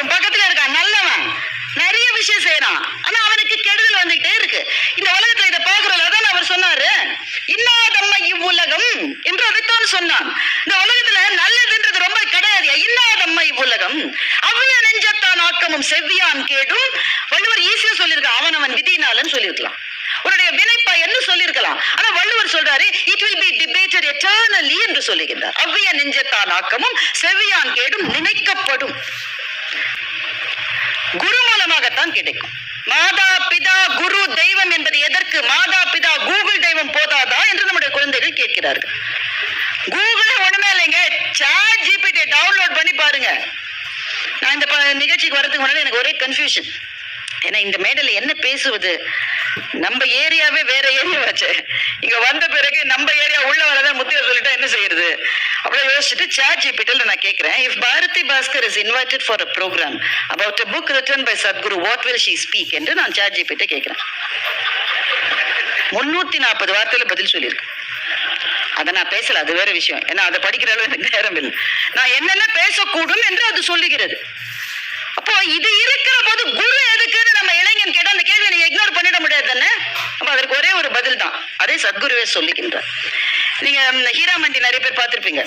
இருக்கட்டும், பக்கத்துல இருக்கான் நல்லவன், நிறைய விஷயம் செய்யறான், ஆனா அவனுக்கு கெடுதல் வந்துகிட்டே இருக்கு. இந்த உலகத்துல இதை பாக்குறோம். அதான் அவர் சொன்னாரு, இன்னாதம்மை இவ்வுலகம் என்று அதைத்தான் சொன்னான். இந்த உலகத்துல நல்லதுன்றது ரொம்ப கிடையாது. இன்னாதம்மை இவ்வுலகம் அவ்விய நெஞ்சத்தான் ஆக்கமும் செவ்வியான் கேடும். வள்ளுவர் ஈஸியா சொல்லியிருக்கான், அவன் விதினாலன்னு சொல்லியிருக்கலாம், உன்னுடைய வினைப்பா என்ன சொல்லியிருக்கலாம். ஆனா வள்ளுவர் சொல்றாரு, it will be debated eternally என்று சொல்லுகின்றார். அவ்விய நெஞ்சத்தான் ஆக்கமும் செவ்வியான் கேடும் நினைக்கப்படும். குரு மூலமாகத்தான் கிடைக்கும். மாதா பிதா குரு தெய்வம் என்பது எதற்கு? மாதா பிதா கூகுள் தெய்வம் போதாதா என்று நம்முடைய குழந்தைகள் கேட்கிறார்கள். கூகுளே ஒண்ணுமே இல்லைங்க, சாட் ஜிபிடி டவுன்லோட் பண்ணி பாருங்க. நான் இந்த நிகழ்ச்சிக்கு வரதுக்கு முன்னாடி எனக்கு ஒரே கன்ஃபியூஷன். ஏன்னா இந்த மேடையில் என்ன பேசுவது, நம்ம ஏரியாவே வேற ஏரியா வச்சு, இங்க வந்த பிறகு நம்ம ஏரியா உள்ள வரதான் முத்திய சொல்லிட்டா என்ன செய்யறது அப்படியே யோசிச்சுட்டு சாட் ஜிபிடில நான் கேட்கிறேன், if Bharathi Bhaskar is invited for a program about a book written by Sadhguru, what will she speak என்று நான் சாட் ஜிபிடி கேட்கிறேன். 340 வார்த்தையில பதில் சொல்லியிருக்கு. அதை நான் பேசல, அது வேற விஷயம். ஏன்னா அதை படிக்கிற அளவு எனக்கு நேரம் இல்லை. நான் என்னென்ன பேசக்கூடும் என்று அது சொல்லுகிறது. அப்போ இது இருக்கிற போது குரு எதுக்குன்னு நம்ம இளைஞன் கேட்டா அந்த கேள்வி நீங்க இக்னோர் பண்ணிட முடியாது தானே. அப்ப அதற்கு ஒரே ஒரு பதில் தான், அதே சத்குருவே சொல்லுகின்றார். நீங்க ஹீராமண்டி நிறைய பேர் பார்த்திருப்பீங்க.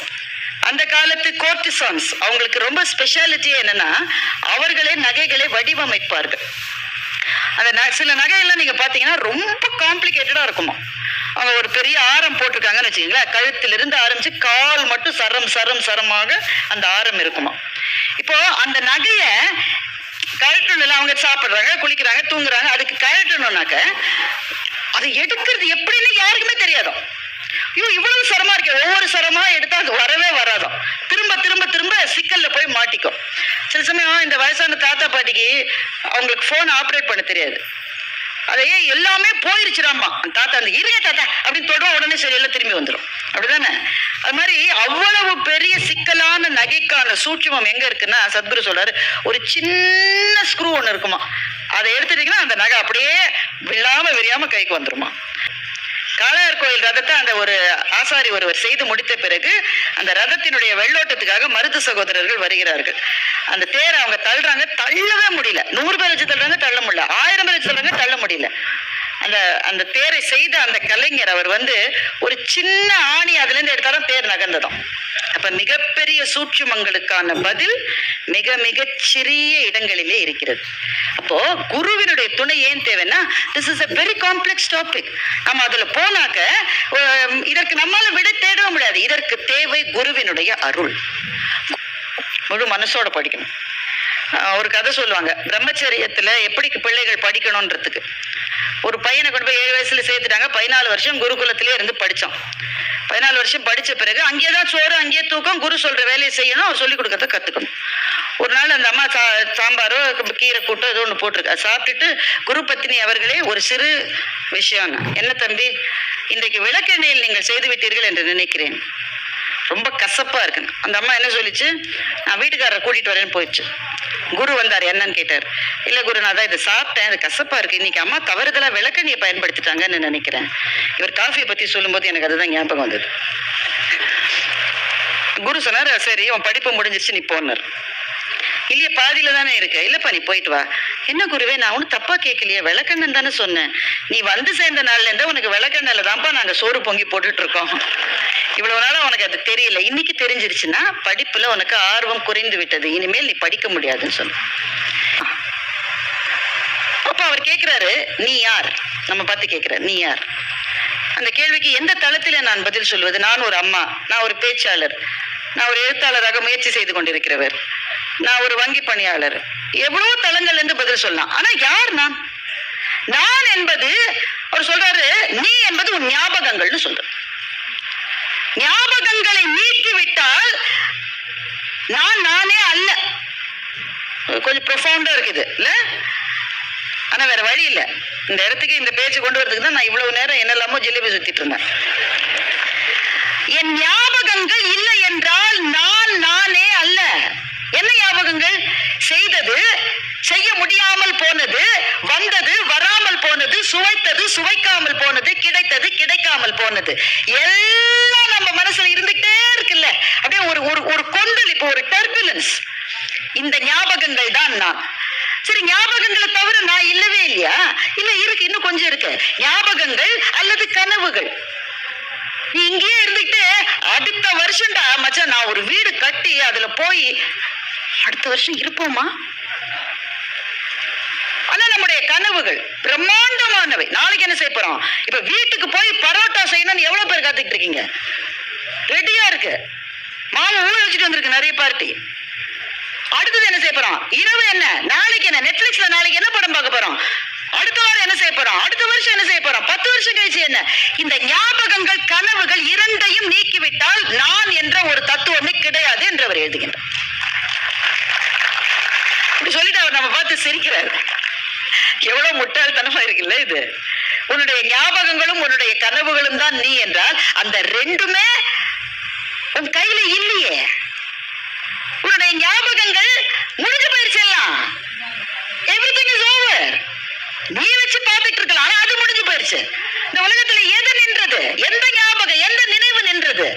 அந்த காலத்து கோர்டிசான்ஸ், அவங்களுக்கு ரொம்ப ஸ்பெஷாலிட்டியே என்னன்னா, அவர்களே நகைகளை வடிவமைப்பார்கள். அந்த சில நகையெல்லாம் நீங்க பாத்தீங்கன்னா ரொம்ப காம்ப்ளிகேட்டடா இருக்குமா. அவங்க ஒரு பெரிய ஆரம் போட்டிருக்காங்கன்னு வச்சுக்கீங்களா, கழுத்திலிருந்து ஆரம்பிச்சு கால் மட்டும் சரம் சரம் சரமாக அந்த ஆரம் இருக்குமா. இப்போ அந்த நகைய கழட்டணும், அவங்க சாப்பிடுறாங்க, குளிக்கிறாங்க, தூங்குறாங்க, அதுக்கு கழட்டணும்னாக்க அதை எடுக்கிறது எப்படின்னு யாருக்குமே தெரியாதோ. ஐயோ இவ்வளவு சரமா இருக்கு, ஒவ்வொரு சரமா எடுத்தா அது வரவே வராதோ, திரும்ப திரும்ப திரும்ப சிக்கல்ல போய் மாட்டிக்கும். சில சமயம் இந்த வயசான தாத்தா பாட்டிக்கு அவங்களுக்கு போன் ஆப்ரேட் பண்ண தெரியாது, அதையே எல்லாமே போயிருச்சுடாமா. தாத்தா அந்த இருங்க தாத்தா அப்படின்னு தொடுவோம், உடனே சரி எல்லாம் திரும்பி வந்துடும், அப்படிதானே. அது மாதிரி அவ்வளவு பெரிய சிக்கலான நகைக்கான சூட்சுமம் எங்க இருக்குன்னா, சத்குரு சொல்றாரு, ஒரு சின்ன ஸ்க்ரூ ஒண்ணு இருக்குமா, அதை எடுத்துட்டீங்கன்னா அந்த நகை அப்படியே விழாம விரியாம கைக்கு வந்துருமா. காளையார் கோயில் ரதத்தை அந்த ஒரு ஆசாரி ஒருவர் செய்து முடித்த பிறகு அந்த ரதத்தினுடைய வெள்ளோட்டத்துக்காக மருது சகோதரர்கள் வருகிறார்கள். அந்த தேரை அவங்க தள்ளுறாங்க, தள்ளவே முடியல. 100 பேர் வச்சு தள்ளுறாங்க, தள்ள முடியல. 1000 பேர் வச்சு தள்ளுறாங்க, தள்ள முடியல. அந்த தேரை செய்த அந்த கலைஞர் அவர் ஒரு சின்ன ஆணி அதுல இருந்து எடுத்தாலும் தேர் நகர்ந்ததும். அப்ப மிகப்பெரிய சூட்சுமங்களுக்கான பதில் மிக மிக சிறிய இடங்களிலே இருக்கிறது. அப்போ குருவினுடைய துணை ஏன் தேவைன்னா, this is a very complex topic. நம்ம அதுல போனாக்க இதற்கு நம்மால விட தேட முடியாது. இதற்கு தேவை குருவினுடைய அருள். முழு மனசோட படிக்கணும். ஒரு கதை சொல்லுவாங்க, பிரம்மச்சரியத்துல எப்படி பிள்ளைகள் படிக்கணும்ன்றதுக்கு. ஒரு பையனை கொண்டு போய் 7 வயசுல சேர்த்துட்டாங்க. 14 வருஷம் குருகுலத்திலே இருந்து படிச்சான். 14 வருஷம் படிச்ச பிறகு அங்கேதான் சோறு, அங்கேயே தூக்கம், குரு சொல்ற வேலையை செய்யணும், அவர் சொல்லிக் கொடுக்கறத கத்துக்கணும். ஒரு நாள் அந்த அம்மா சாம்பாரோ கீரை கூட்டோ ஏதோ ஒன்று போட்டிருக்கு, சாப்பிட்டுட்டு குரு பத்தினி அவர்களே ஒரு சிறு விஷயம், என்ன தம்பி இன்றைக்கு விளக்கெண்ணெயில் நீங்கள் செய்து விட்டீர்கள் என்று நினைக்கிறேன், ரொம்ப கசப்பா இருக்கு. அந்த அம்மா என்ன சொல்லிச்சு, நான் வீட்டுக்காரரை கூட்டிட்டு வரேன்னு போயிடுச்சு. குரு வந்தார், என்னன்னு கேட்டார். இல்ல குரு, நான் தான் இதை சாப்பிட்டேன், அது கசப்பா இருக்கு, இன்னைக்கு அம்மா தவறுதலா விளக்கெண்ணியை பயன்படுத்திட்டாங்கன்னு நினைக்கிறேன். இவர் காஃபியை பத்தி சொல்லும் போது எனக்கு அதுதான் ஞாபகம் வந்தது. குரு சொன்னார், சரி உன் படிப்பு முடிஞ்சிருச்சு, நீ போனார். இல்லையே பாதியில தானே இருக்கு. இல்லப்பா நீ போயிட்டு வா. என்ன குருவே, நான் ஒன்னும் தப்பா கேட்கலையே, விளக்கெண்ணன் தானே சொன்னேன். நீ வந்து சேர்ந்த நாள்ல இருந்தா உனக்கு விளக்கெண்ணல தான்ப்பா நாங்க சோறு பொங்கி போட்டுட்டு இருக்கோம். இவ்வளவு நாளா உனக்கு அது தெரியல, இன்னைக்கு தெரிஞ்சிருச்சுன்னா படிப்புல உனக்கு ஆர்வம் குறைந்து விட்டது, இனிமேல் நீ படிக்க முடியாதுன்னு சொன்ன. அப்ப அவர் கேட்கிறாரு, நீ யார்? நம்ம பார்த்து கேட்கிறார், நீ யார்? அந்த கேள்விக்கு எந்த தளத்தில நான் பதில் சொல்வது? நான் ஒரு அம்மா, நான் ஒரு பேச்சாளர், நான் ஒரு எழுத்தாளராக முயற்சி செய்து கொண்டிருக்கிறவர், நான் ஒரு வங்கி பணியாளர், எவ்வளவு தளங்கள்ல இருந்து பதில் சொல்லலாம். ஆனா யார் நான்? நான் என்பது அவர் சொல்றாரு, நீ என்பது உன் ஞாபகங்கள்னு சொல்ற. ஞாபகங்களை நீக்கிவிட்டால் நான் நானே அல்ல. கொஞ்சம் ப்ரொஃபவுண்டா இருக்குது இல்ல? ஆனா வேற வழி இல்ல. இந்த இடத்துக்கு இந்த பேச்சு கொண்டு வரதுக்கு தான் நான் இவ்வளவு நேரம் என்னெல்லாமோ ஜிலேபி சுத்திட்டு இருந்தேன். என் ஞாபகங்கள் இல்லை என்றால் நான் நானே அல்ல. என்ன ஞாபகங்கள்? செய்தது, செய்ய முடியாமல் போனது, வந்தது, வராமல் போனது, சுவைத்தது, சுவைக்காமல் போனது, கிடைத்தது, கிடைக்காமல் போனது, எல்லாம் நம்ம மனசுல இருந்துகிட்டே இருக்குல்ல. அப்படியே ஒரு ஒரு கொந்தளிப்பு, ஒரு டர்புலன்ஸ். இந்த ஞாபகங்கள் தான் இல்லையா? இல்ல இருக்கு, இன்னும் கொஞ்சம் இருக்கு. ஞாபகங்கள் அல்லது கனவுகள். நீ இங்கேயே இருந்துகிட்டு அடுத்த வருஷம்டா மச்சான் நான் ஒரு வீடு கட்டி அதுல போய் அடுத்த வருஷம் இருப்போமா? ஆனா நம்முடைய கனவுகள் பிரம்மாண்டமானவை. நாளைக்கு என்ன செய்ய போறோம்? இப்ப வீட்டுக்கு போய் பரோட்டா செய்யணும்னு எவ்வளவு பேர் காத்துக்கிட்டு இருக்கீங்க? ரெடியா இருக்கு, மாவு ஊற வச்சுட்டு வந்திருக்கு நிறைய பார்ட்டி. அடுத்தது என்ன செய்ய போறோம்? இரவு என்ன, நாளைக்கு என்ன, நெட்ஃபிளிக்ஸ்ல நாளைக்கு என்ன படம் பார்க்க போறோம்? அடுத்த வாரம் என்ன செய்ய போறோம்? அடுத்த வருஷம் என்ன செய்ய போறோம்? 10 வருஷம் கழிச்சு என்ன? இந்த ஞாபகங்கள் கனவுகள் இரண்டையும் நீக்கிவிட்டால் நான் என்ற ஒரு தத்துவமே கிடையாது என்று அவர் எழுதுகின்றார். இப்படி சொல்லிட்டு அவர் நம்ம பார்த்து சிரிக்கிறார். எவ்வளவு முட்டாள்தனமா இருக்குல்ல இது. உன்னுடைய ஞாபகங்களும் உன்னுடைய கனவுகளும் தான் நீ என்றால் அந்த ரெண்டுமே உன் கையில இல்லையே. உன்னுடைய ஞாபகங்கள் முடிஞ்சு போயிருச்சு, எல்லாம் எவ்ரிதிங் இஸ் ஓவர். நீ வச்சு பார்த்துட்டு இருக்கலாம், ஆனா அது முடிஞ்சு போயிருச்சு. இந்த உலகத்துல எது நின்றது? எந்த ஞாபகம், எந்த நினைவு நின்றது?